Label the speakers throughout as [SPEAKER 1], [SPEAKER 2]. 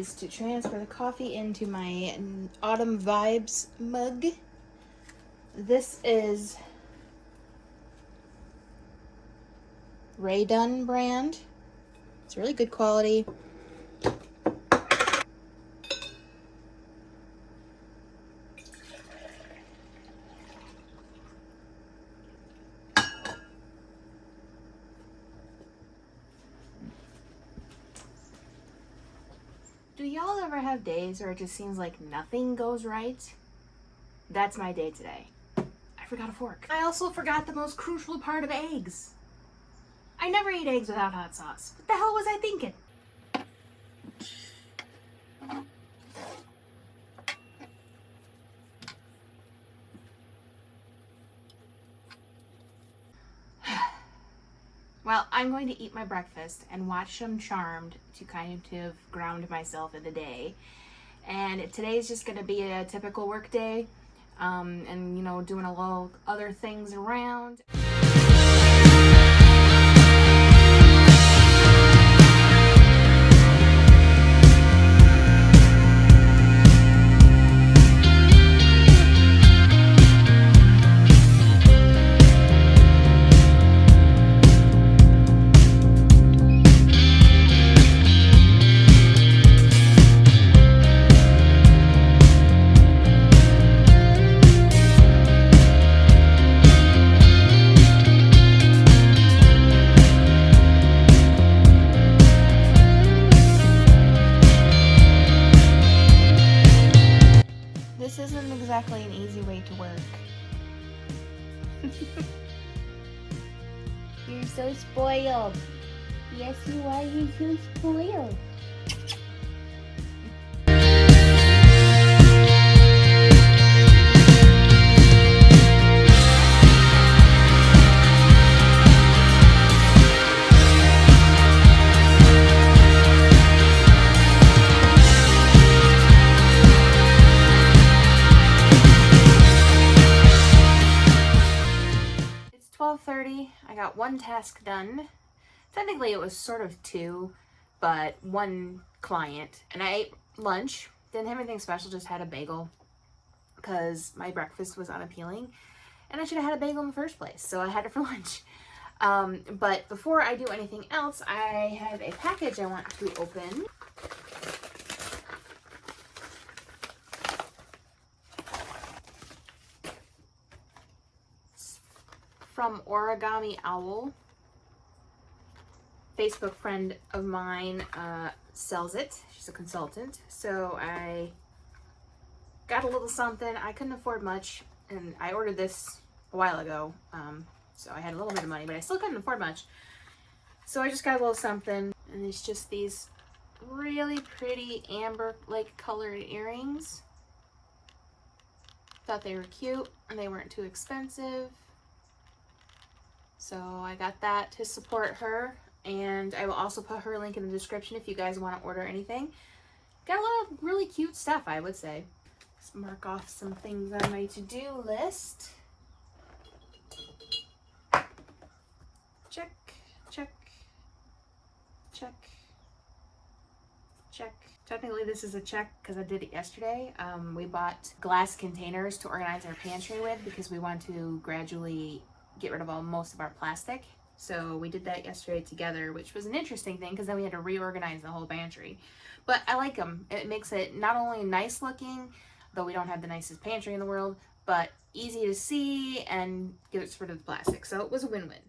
[SPEAKER 1] is to transfer the coffee into my Autumn Vibes mug. This is Ray Dunn brand. It's really good quality. Do y'all ever have days where it just seems like nothing goes right? That's my day today. I forgot a fork. I also forgot the most crucial part of eggs. I never eat eggs without hot sauce. What the hell was I thinking? Well, I'm going to eat my breakfast and watch some Charmed to kind of ground myself in the day. And today's just going to be a typical work day, and you know, doing a little other things around. This isn't exactly an easy way to work.
[SPEAKER 2] You're so spoiled. Yes, you are. You're so spoiled.
[SPEAKER 1] It's 12:30. I got one task done. Technically it was sort of two, but one client. And I ate lunch. Didn't have anything special, just had a bagel because my breakfast was unappealing. And I should have had a bagel in the first place, so I had it for lunch. But before I do anything else, I have a package I want to open. It's from Origami Owl. Facebook friend of mine sells it. She's a consultant. So I got a little something. I couldn't afford much, and I ordered this a while ago. So I had a little bit of money, but I still couldn't afford much. So I just got a little something, and it's just these really pretty amber-like colored earrings. Thought they were cute, and they weren't too expensive. So I got that to support her, and I will also put her link in the description if you guys want to order anything. Got a lot of really cute stuff, I would say. Let's mark off some things on my to-do list. Check, check, check, check. Technically this is a check because I did it yesterday. We bought glass containers to organize our pantry with because we want to gradually get rid of most of our plastic. So we did that yesterday together, which was an interesting thing because then we had to reorganize the whole pantry. But I like them. It makes it not only nice looking, though we don't have the nicest pantry in the world, but easy to see and gets rid of the plastic. So it was a win-win.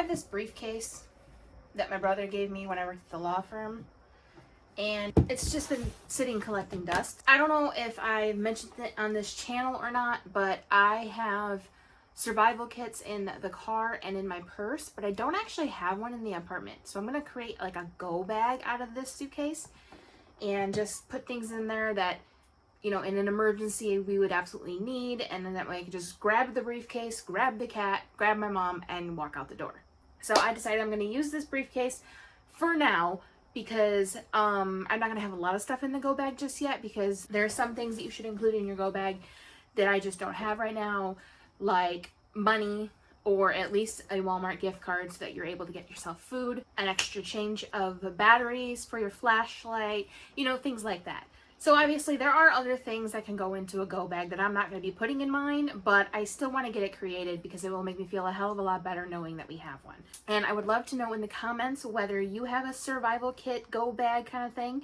[SPEAKER 1] This briefcase that my brother gave me when I worked at the law firm, and it's just been sitting collecting dust. I don't know if I mentioned it on this channel or not, but I have survival kits in the car and in my purse, but I don't actually have one in the apartment. So I'm gonna create like a go bag out of this suitcase and just put things in there that, you know, in an emergency we would absolutely need, and then that way I could just grab the briefcase, grab the cat, grab my mom, and walk out the door. So I decided I'm going to use this briefcase for now, because I'm not going to have a lot of stuff in the go bag just yet, because there are some things that you should include in your go bag that I just don't have right now, like money, or at least a Walmart gift card so that you're able to get yourself food, an extra change of batteries for your flashlight, you know, things like that. So obviously there are other things that can go into a go bag that I'm not going to be putting in mine, but I still want to get it created because it will make me feel a hell of a lot better knowing that we have one. And I would love to know in the comments whether you have a survival kit go bag kind of thing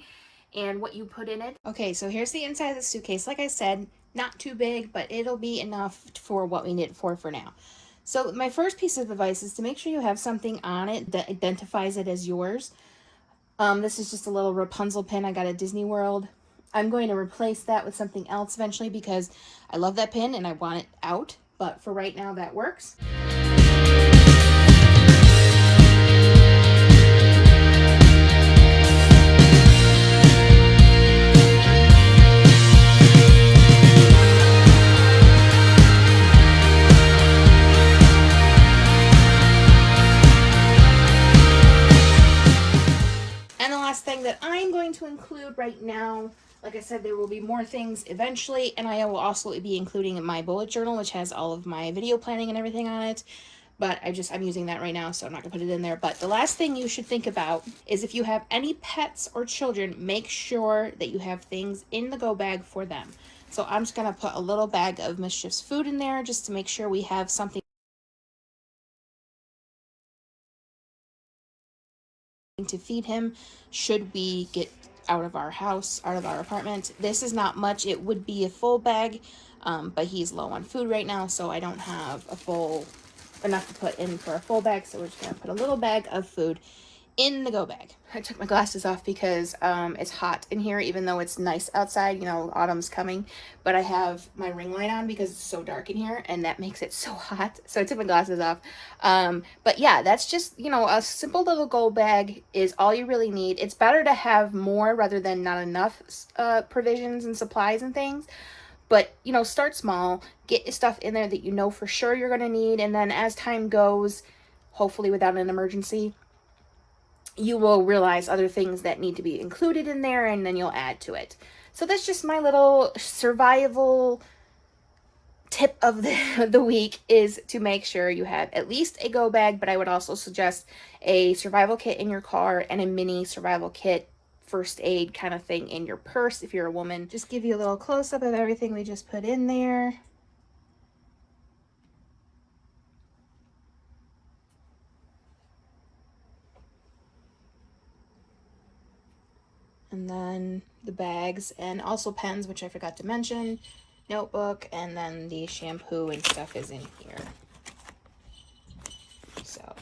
[SPEAKER 1] and what you put in it. Okay, so here's the inside of the suitcase. Like I said, not too big, but it'll be enough for what we need it for now. So my first piece of advice is to make sure you have something on it that identifies it as yours. This is just a little Rapunzel pin I got at Disney World. I'm going to replace that with something else eventually because I love that pin and I want it out, but for right now that works. And the last thing that I'm going to include right now, like I said, there will be more things eventually, and I will also be including my bullet journal, which has all of my video planning and everything on it. But I'm using that right now, so I'm not gonna put it in there. But the last thing you should think about is if you have any pets or children, make sure that you have things in the go bag for them. So I'm just gonna put a little bag of Mischief's food in there just to make sure we have something to feed him should we get out of our house, out of our apartment. This is not much. It would be a full bag, but he's low on food right now, so I don't have enough to put in for a full bag, so we're just gonna put a little bag of food in the go bag. I took my glasses off because it's hot in here, even though it's nice outside, you know, autumn's coming, but I have my ring light on because it's so dark in here and that makes it so hot, so I took my glasses off. But yeah, that's just, you know, a simple little go bag is all you really need. It's better to have more rather than not enough provisions and supplies and things. But, you know, start small, get stuff in there that you know for sure you're going to need, and then as time goes, hopefully without an emergency, you will realize other things that need to be included in there, and then you'll add to it. So that's just my little survival tip of the week, is to make sure you have at least a go bag, but I would also suggest a survival kit in your car and a mini survival kit first aid kind of thing in your purse if you're a woman. Just give you a little close-up of everything we just put in there. And then the bags, and also pens, which I forgot to mention, notebook, and then the shampoo and stuff is in here. So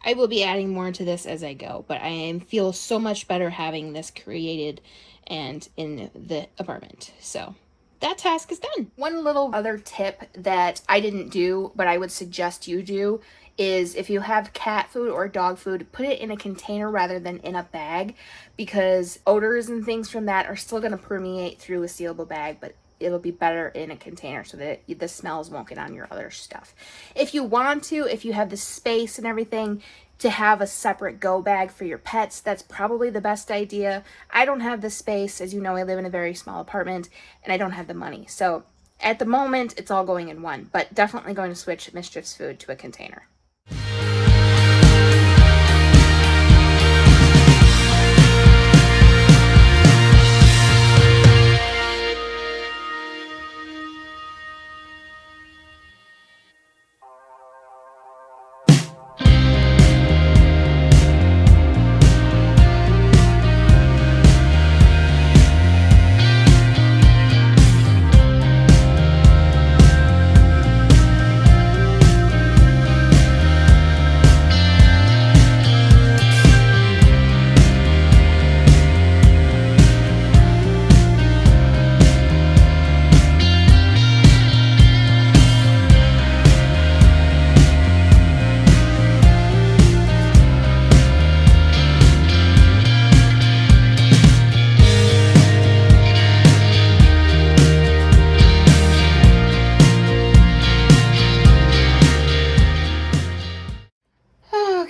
[SPEAKER 1] I will be adding more to this as I go, but I feel so much better having this created and in the apartment. So that task is done. One little other tip that I didn't do, but I would suggest you do, is if you have cat food or dog food, put it in a container rather than in a bag, because odors and things from that are still going to permeate through a sealable bag, but it'll be better in a container so that the smells won't get on your other stuff. If you want to, if you have the space and everything to have a separate go bag for your pets, that's probably the best idea. I don't have the space. As you know, I live in a very small apartment and I don't have the money. So at the moment, it's all going in one, but definitely going to switch Mischief's food to a container.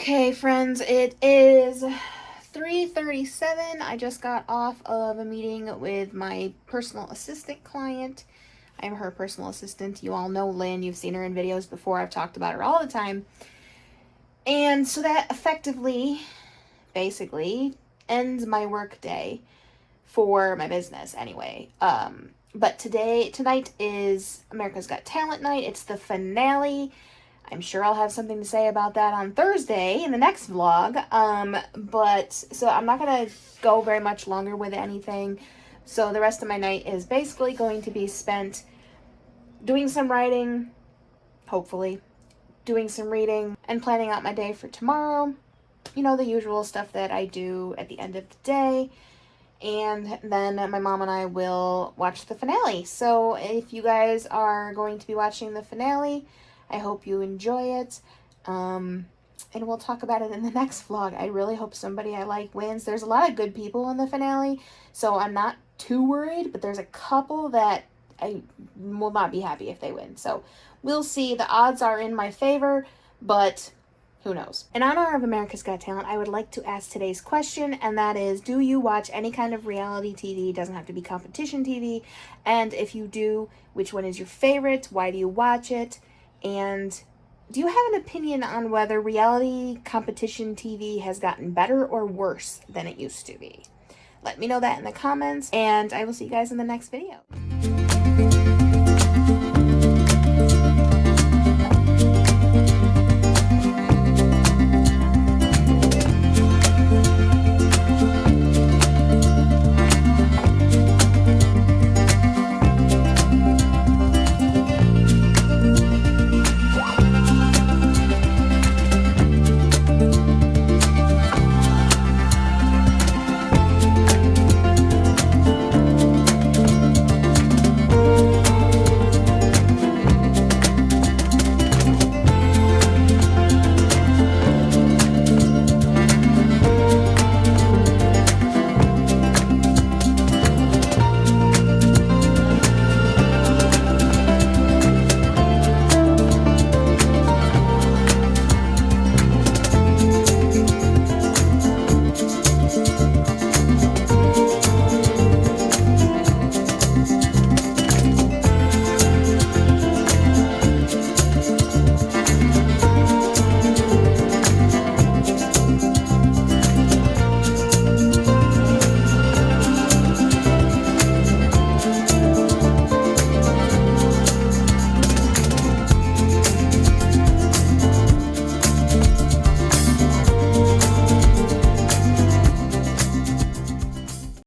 [SPEAKER 1] Okay, friends, it is 3:37. I just got off of a meeting with my personal assistant client. I'm her personal assistant. You all know Lynn. You've seen her in videos before. I've talked about her all the time. And so that effectively, basically, ends my work day for my business anyway. But tonight is America's Got Talent night. It's the finale. I'm sure I'll have something to say about that on Thursday in the next vlog. But so I'm not gonna go very much longer with anything. So the rest of my night is basically going to be spent doing some writing, hopefully, doing some reading, and planning out my day for tomorrow. You know, the usual stuff that I do at the end of the day. And then my mom and I will watch the finale. So if you guys are going to be watching the finale, I hope you enjoy it. And we'll talk about it in the next vlog. I really hope somebody I like wins. There's a lot of good people in the finale, so I'm not too worried, but there's a couple that I will not be happy if they win. So we'll see. The odds are in my favor, but who knows? In honor of America's Got Talent, I would like to ask today's question, and that is, do you watch any kind of reality TV? It doesn't have to be competition TV. And if you do, which one is your favorite? Why do you watch it? And do you have an opinion on whether reality competition TV has gotten better or worse than it used to be? Let me know that in the comments, and I will see you guys in the next video.